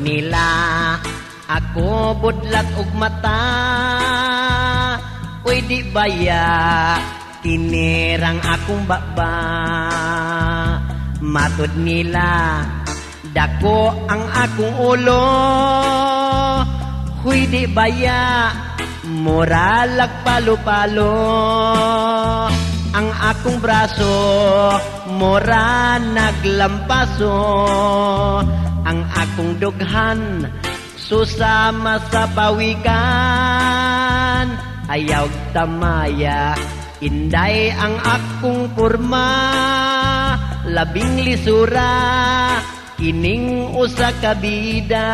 nila ako budlat ug mata, uy di baya tinirang akong baba. Matud nila dako ang akong ulo, huy di baya mura palo-palo. Ang akong braso mura naglampaso, ang akong dughan susama sa pawikan. Ayaw tamaya inday ang akong porma, labing lisura kining usa ka bida.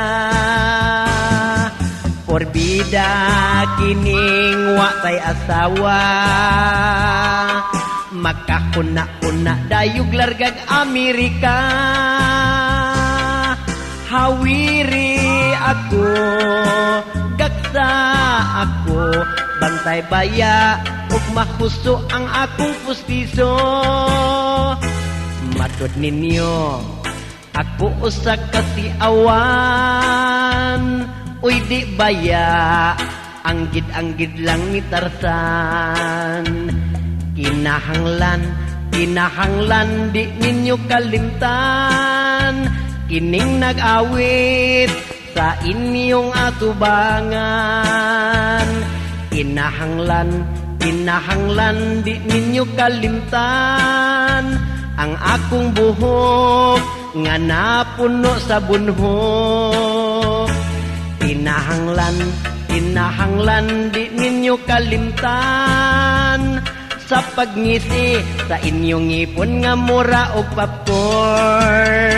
Porbida kining wa tay asawa, makakuna-kuna dayog largag Amerika. Hawiri ako, gagsa ako, bantay baya ug mahuso ang akong pustiso. Matud ninyo ako usa ka awan, uy di baya anggid-anggid lang ni Tarzan. Kinahanglan di ninyo kalimtan, kining nag-awit sa inyong atubangan. Kinahanglan di ninyo kalimtan, ang akong buhok nga napuno sa bunho. Kinahanglan di ninyo kalimtan, sa pagngisi sa inyong ipon nga mura og popcorn.